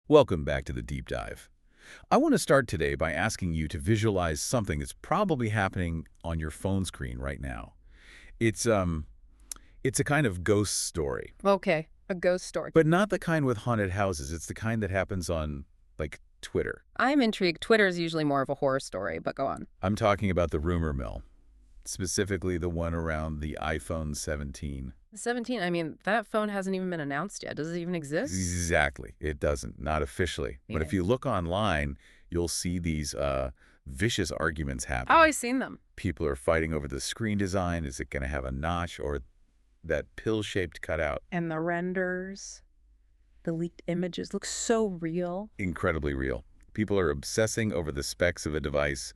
Welcome back to the deep dive. I want to start today by asking you to visualize something that's probably happening on your phone screen right now. It's it's a kind of ghost story, Okay, a ghost story. but not the kind with haunted houses. It's the kind that happens on like Twitter. I'm intrigued. Twitter is usually more of a horror story, but go on. I'm talking about the rumor mill, specifically the one around the iPhone 17. 17, I mean, that phone hasn't even been announced yet. Does it even exist? Exactly. It doesn't, not officially. But if Yeah. you look online, you'll see these vicious arguments Oh, happening. I've seen them. People are fighting over the screen design. Is it going to have a notch or that pill-shaped cutout? And the renders, the leaked images look so real. Incredibly real. People are obsessing over the specs of a device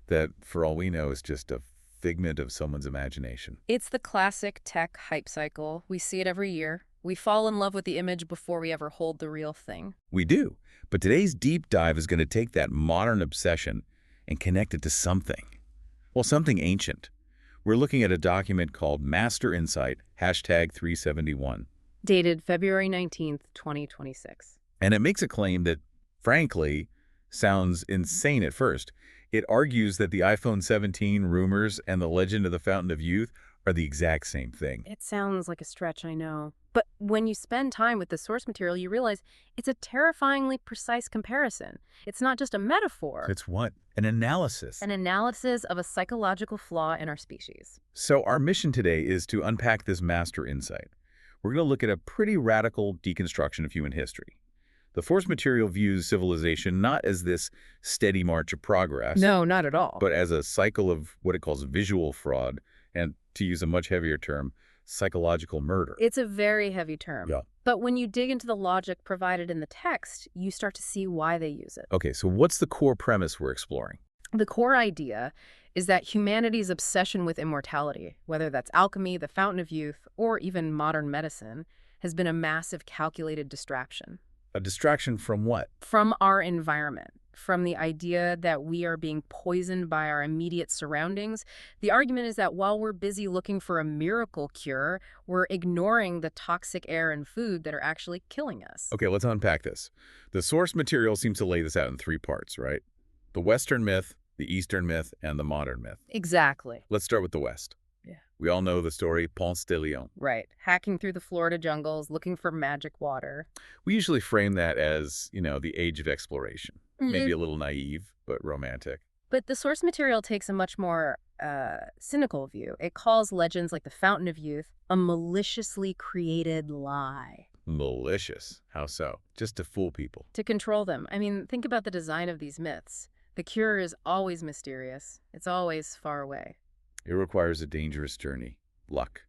that, for all we know, is just a figment of someone's imagination. It's the classic tech hype cycle. We see it every year. We fall in love with the image before we ever hold the real thing. We do. But today's deep dive is going to take that modern obsession and connect it to something. Well, something ancient. We're looking at a document called Master Insight, #371. Dated February 19th, 2026. And it makes a claim that, frankly, sounds insane at first. It argues that the iPhone 17 rumors and the legend of the Fountain of Youth are the exact same thing. It sounds like a stretch, I know. But when you spend time with the source material, you realize it's a terrifyingly precise comparison. It's not just a metaphor. It's what? An analysis. An analysis of a psychological flaw in our species. So our mission today is to unpack this master insight. We're going to look at a pretty radical deconstruction of human history. The source material views civilization not as this steady march of progress, No, not at all. but as a cycle of what it calls visual fraud, and to use a much heavier term, psychological murder. It's a very heavy term. Yeah. But when you dig into the logic provided in the text, you start to see why they use it. Okay, so what's the core premise we're exploring? The core idea is that humanity's obsession with immortality, whether that's alchemy, the Fountain of Youth, or even modern medicine, has been a massive calculated distraction. A distraction from what? From our environment, from the idea that we are being poisoned by our immediate surroundings. The argument is that while we're busy looking for a miracle cure, we're ignoring the toxic air and food that are actually killing us. Okay, let's unpack this. The source material seems to lay this out in three parts, right? The Western myth, the Eastern myth, and the modern myth. Exactly. Let's start with the West. Yeah. We all know the story Ponce de Leon. Right. Hacking through the Florida jungles, looking for magic water. We usually frame that as, the age of exploration. Maybe a little naive, but romantic. But the source material takes a much more cynical view. It calls legends like the Fountain of Youth a maliciously created lie. Malicious. How so? Just to fool people. To control them. I mean, think about the design of these myths. The cure is always mysterious. It's always far away. It requires a dangerous journey, luck,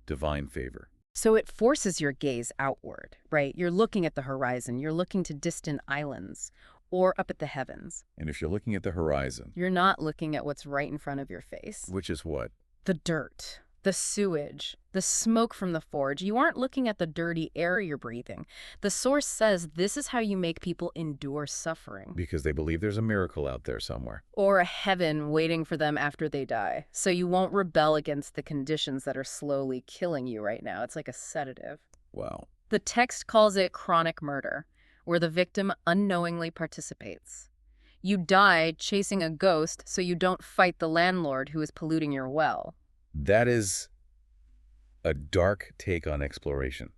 divine favor. So it forces your gaze outward, right? You're looking at the horizon. You're looking to distant islands or up at the heavens. And if you're looking at the horizon, You're not looking at what's right in front of your face. which is what? The dirt, the sewage, the smoke from the forge. You aren't looking at the dirty air you're breathing. The source says this is how you make people endure suffering. Because they believe there's a miracle out there somewhere. Or a heaven waiting for them after they die. So you won't rebel against the conditions that are slowly killing you right now. It's like a sedative. Wow. The text calls it chronic murder, where the victim unknowingly participates. You die chasing a ghost so you don't fight the landlord who is polluting your well. That is a dark take on exploration.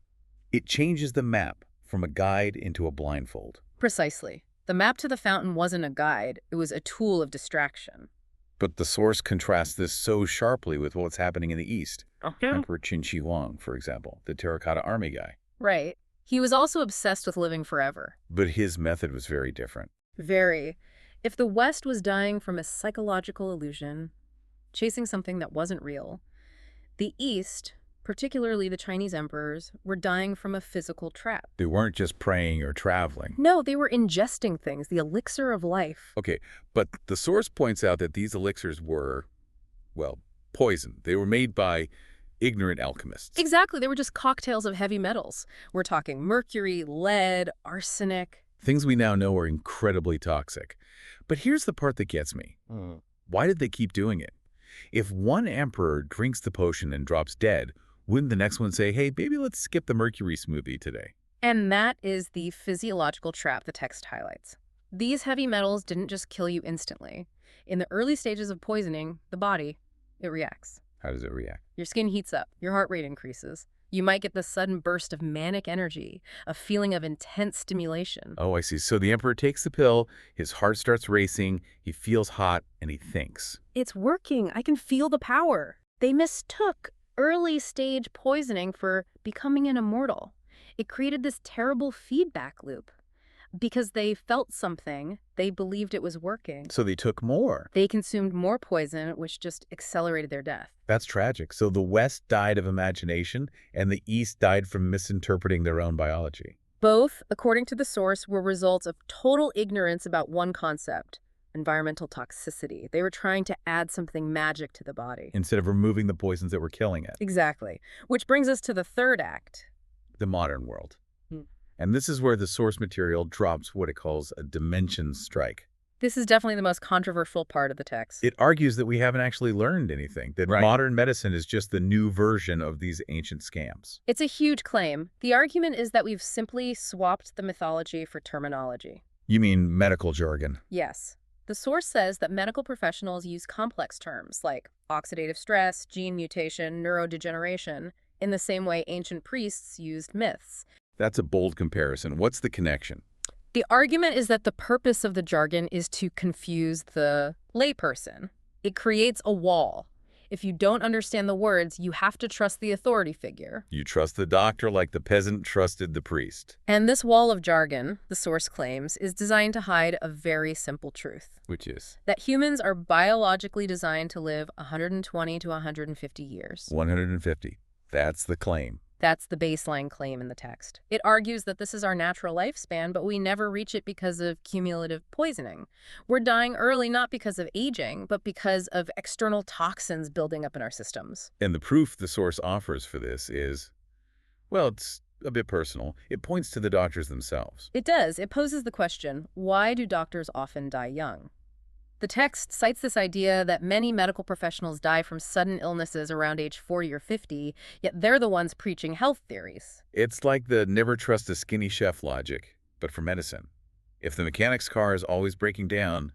It changes the map from a guide into a blindfold. Precisely. The map to the fountain wasn't a guide, it was a tool of distraction. But the source contrasts this so sharply with what's happening in the East. Okay. Emperor Qin Shi Huang, for example, the terracotta army guy. Right. He was also obsessed with living forever. But his method was very different. Very. If the West was dying from a psychological illusion, chasing something that wasn't real, the East, particularly the Chinese emperors, were dying from a physical trap. They weren't just praying or traveling. No, they were ingesting things, the elixir of life. Okay, but the source points out that these elixirs were, poison. They were made by ignorant alchemists. Exactly, they were just cocktails of heavy metals. We're talking mercury, lead, arsenic. Things we now know are incredibly toxic. But here's the part that gets me. Why did they keep doing it? If one emperor drinks the potion and drops dead, wouldn't the next one say, hey, maybe let's skip the mercury smoothie today? And that is the physiological trap the text highlights. These heavy metals didn't just kill you instantly. In the early stages of poisoning, the body, it reacts. How does it react? Your skin heats up, your heart rate increases. You might get the sudden burst of manic energy, a feeling of intense stimulation. Oh, I see. So the emperor takes the pill, his heart starts racing, he feels hot, and he thinks. It's working. I can feel the power. They mistook early stage poisoning for becoming an immortal. It created this terrible feedback loop. Because they felt something, they believed it was working. So they took more. They consumed more poison, which just accelerated their death. That's tragic. So the West died of imagination, and the East died from misinterpreting their own biology. Both, according to the source, were results of total ignorance about one concept: environmental toxicity. They were trying to add something magic to the body. Instead of removing the poisons that were killing it. Exactly. Which brings us to the third act. The modern world. And this is where the source material drops what it calls a dimension strike. This is definitely the most controversial part of the text. It argues that we haven't actually learned anything, that modern medicine is just the new version of these ancient scams. It's a huge claim. The argument is that we've simply swapped the mythology for terminology. You mean medical jargon? Yes. The source says that medical professionals use complex terms like oxidative stress, gene mutation, neurodegeneration, in the same way ancient priests used myths. That's a bold comparison. What's the connection? The argument is that the purpose of the jargon is to confuse the layperson. It creates a wall. If you don't understand the words, you have to trust the authority figure. You trust the doctor like the peasant trusted the priest. And this wall of jargon, the source claims, is designed to hide a very simple truth. Which is? That humans are biologically designed to live 120 to 150 years. 150. That's the claim. That's the baseline claim in the text. It argues that this is our natural lifespan, but we never reach it because of cumulative poisoning. We're dying early not because of aging, but because of external toxins building up in our systems. And the proof the source offers for this is, well, it's a bit personal. It points to the doctors themselves. It does. It poses the question, why do doctors often die young? The text cites this idea that many medical professionals die from sudden illnesses around age 40 or 50, yet they're the ones preaching health theories. It's like the never trust a skinny chef logic, but for medicine. If the mechanic's car is always breaking down,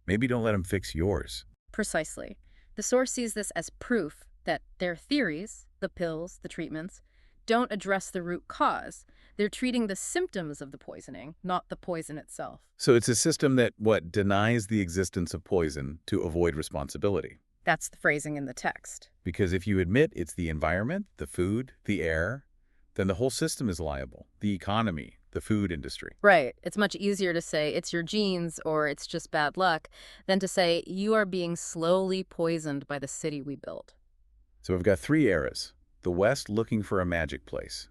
maybe don't let him fix yours. Precisely. The source sees this as proof that their theories, the pills, the treatments, don't address the root cause. They're treating the symptoms of the poisoning, not the poison itself. So it's a system that, denies the existence of poison to avoid responsibility. That's the phrasing in the text. Because if you admit it's the environment, the food, the air, then the whole system is liable. The economy, the food industry. Right. It's much easier to say it's your genes or it's just bad luck than to say you are being slowly poisoned by the city we built. So we've got three eras. The West looking for a magic place.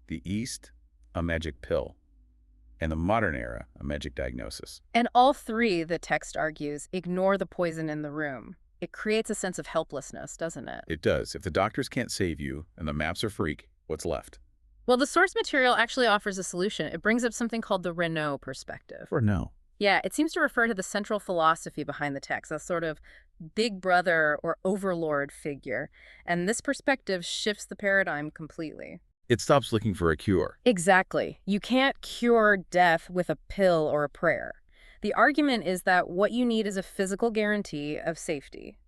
The East, a magic pill. And the modern era, a magic diagnosis. And all three, the text argues, ignore the poison in the room. It creates a sense of helplessness, doesn't it? It does. If the doctors can't save you and the maps are freak, what's left? Well, the source material actually offers a solution. It brings up something called the Renault perspective. Or no? Yeah, it seems to refer to the central philosophy behind the text, a sort of big brother or overlord figure. And this perspective shifts the paradigm completely. It stops looking for a cure. Exactly. You can't cure death with a pill or a prayer. The argument is that what you need is a physical guarantee of safety.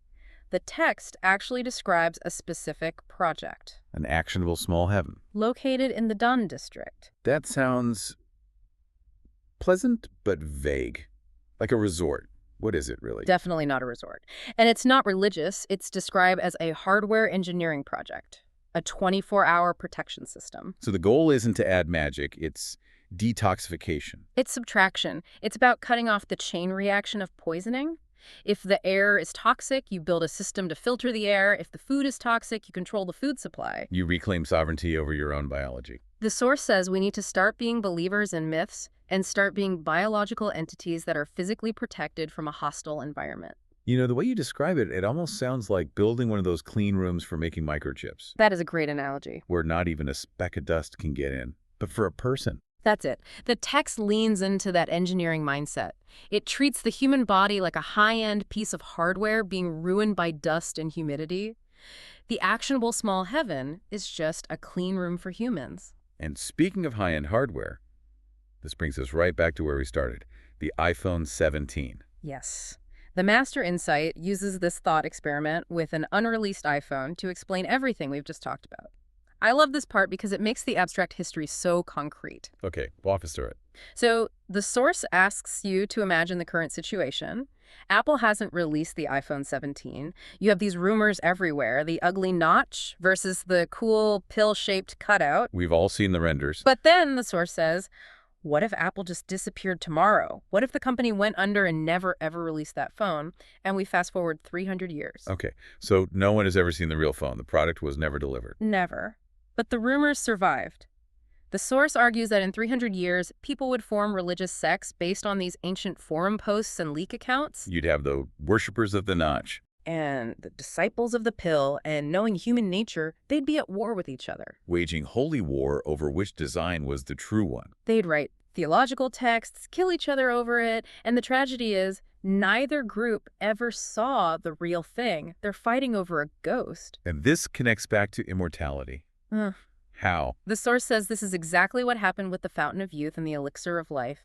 The text actually describes a specific project. An actionable small heaven. Located in the Dun district. That sounds pleasant but vague. Like a resort. What is it really? Definitely not a resort. And it's not religious. It's described as a hardware engineering project. A 24-hour protection system. So the goal isn't to add magic, it's detoxification. It's subtraction. It's about cutting off the chain reaction of poisoning. If the air is toxic, you build a system to filter the air. If the food is toxic, you control the food supply. You reclaim sovereignty over your own biology. The source says we need to start being believers in myths and start being biological entities that are physically protected from a hostile environment. You know, the way you describe it, it almost sounds like building one of those clean rooms for making microchips. That is a great analogy. Where not even a speck of dust can get in. But for a person. That's it. The text leans into that engineering mindset. It treats the human body like a high-end piece of hardware being ruined by dust and humidity. The actionable small heaven is just a clean room for humans. And speaking of high-end hardware, this brings us right back to where we started, the iPhone 17. Yes. The master insight uses this thought experiment with an unreleased iPhone to explain everything we've just talked about. I love this part because it makes the abstract history so concrete. Okay, walk us through it. So the source asks you to imagine the current situation. Apple hasn't released the iPhone 17. You have these rumors everywhere, the ugly notch versus the cool pill-shaped cutout. We've all seen the renders. But then the source says, what if Apple just disappeared tomorrow? What if the company went under and never, ever released that phone? And we fast forward 300 years. Okay, so no one has ever seen the real phone. The product was never delivered. Never. But the rumors survived. The source argues that in 300 years, people would form religious sects based on these ancient forum posts and leak accounts. You'd have the worshippers of the notch. And the disciples of the pill, and knowing human nature, they'd be at war with each other. Waging holy war over which design was the true one. They'd write theological texts, kill each other over it, and the tragedy is, neither group ever saw the real thing. They're fighting over a ghost. And this connects back to immortality. How? The source says this is exactly what happened with the fountain of youth and the elixir of life.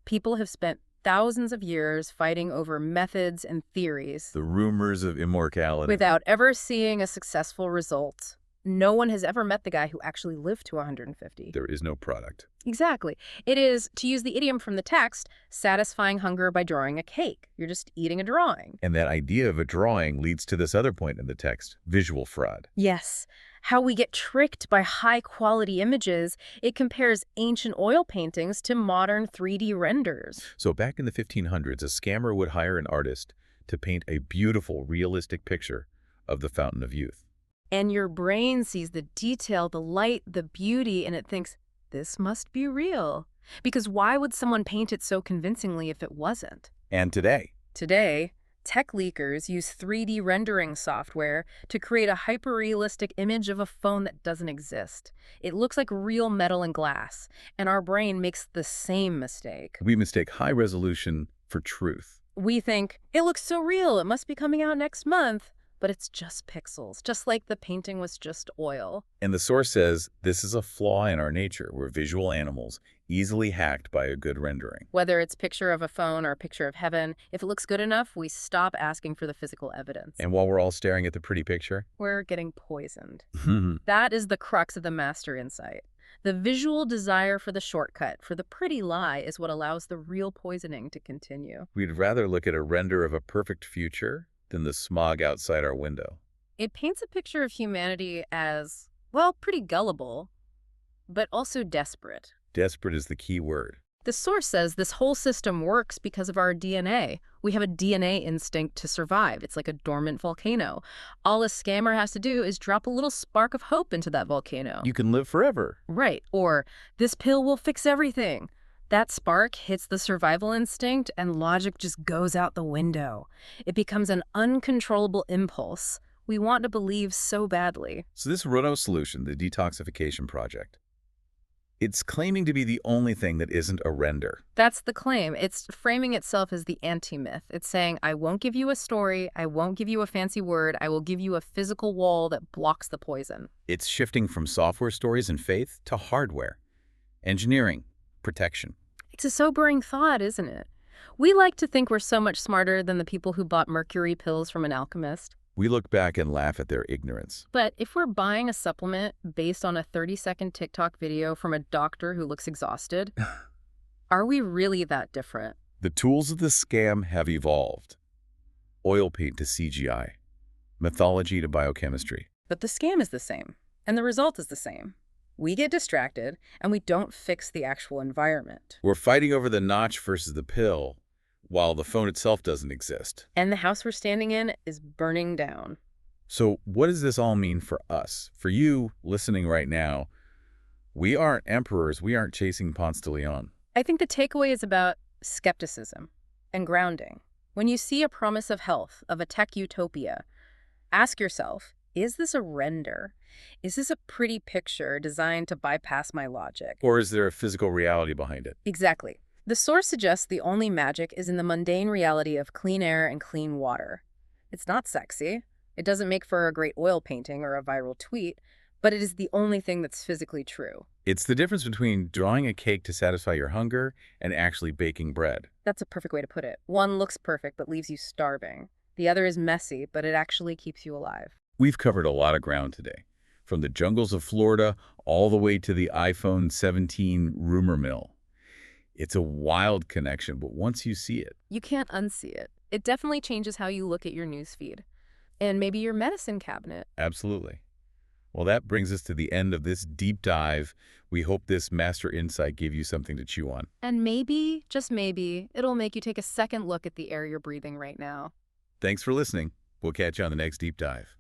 People have spent thousands of years fighting over methods and theories. The rumors of immortality. Without ever seeing a successful result. No one has ever met the guy who actually lived to 150. There is no product. Exactly. It is, to use the idiom from the text, satisfying hunger by drawing a cake. You're just eating a drawing. And that idea of a drawing leads to this other point in the text, visual fraud. Yes. How we get tricked by high-quality images. It compares ancient oil paintings to modern 3D renders. So back in the 1500s, a scammer would hire an artist to paint a beautiful, realistic picture of the fountain of youth. And your brain sees the detail, the light, the beauty, and it thinks, this must be real. Because why would someone paint it so convincingly if it wasn't? And today? Today, tech leakers use 3D rendering software to create a hyper-realistic image of a phone that doesn't exist. It looks like real metal and glass, and our brain makes the same mistake. We mistake high resolution for truth. We think, it looks so real, it must be coming out next month. But it's just pixels, just like the painting was just oil. And the source says this is a flaw in our nature. We're visual animals, easily hacked by a good rendering. Whether it's picture of a phone or a picture of heaven, if it looks good enough, we stop asking for the physical evidence. And while we're all staring at the pretty picture, we're getting poisoned. That is the crux of the master insight. The visual desire for the shortcut, for the pretty lie, is what allows the real poisoning to continue. We'd rather look at a render of a perfect future than the smog outside our window. It paints a picture of humanity as, well, pretty gullible, but also desperate. Desperate is the key word. The source says this whole system works because of our DNA. We have a DNA instinct to survive. It's like a dormant volcano. All a scammer has to do is drop a little spark of hope into that volcano. You can live forever. Right. Or, this pill will fix everything. That spark hits the survival instinct and logic just goes out the window. It becomes an uncontrollable impulse. We want to believe so badly. So this Rono solution, the detoxification project, it's claiming to be the only thing that isn't a render. That's the claim. It's framing itself as the anti-myth. It's saying, I won't give you a story, I won't give you a fancy word, I will give you a physical wall that blocks the poison. It's shifting from software stories and faith to hardware, engineering, protection. It's a sobering thought, isn't it? We like to think we're so much smarter than the people who bought mercury pills from an alchemist. We look back and laugh at their ignorance. But if we're buying a supplement based on a 30-second TikTok video from a doctor who looks exhausted, are we really that different? The tools of the scam have evolved. Oil paint to CGI, mythology to biochemistry. But the scam is the same, and the result is the same. We get distracted, and we don't fix the actual environment. We're fighting over the notch versus the pill, while the phone itself doesn't exist. And the house we're standing in is burning down. So what does this all mean for us? For you, listening right now, we aren't emperors. We aren't chasing Ponce de Leon. I think the takeaway is about skepticism and grounding. When you see a promise of health, of a tech utopia, ask yourself, is this a render? Is this a pretty picture designed to bypass my logic? Or is there a physical reality behind it? Exactly. The source suggests the only magic is in the mundane reality of clean air and clean water. It's not sexy. It doesn't make for a great oil painting or a viral tweet, but it is the only thing that's physically true. It's the difference between drawing a cake to satisfy your hunger and actually baking bread. That's a perfect way to put it. One looks perfect but leaves you starving. The other is messy, but it actually keeps you alive. We've covered a lot of ground today, from the jungles of Florida all the way to the iPhone 17 rumor mill. It's a wild connection, but once you see it, You can't unsee it. It definitely changes how you look at your newsfeed. And maybe your medicine cabinet. absolutely. Well, that brings us to the end of this deep dive. We hope this master insight gave you something to chew on. And maybe, just maybe, it'll make you take a second look at the air you're breathing right now. Thanks for listening. We'll catch you on the next deep dive.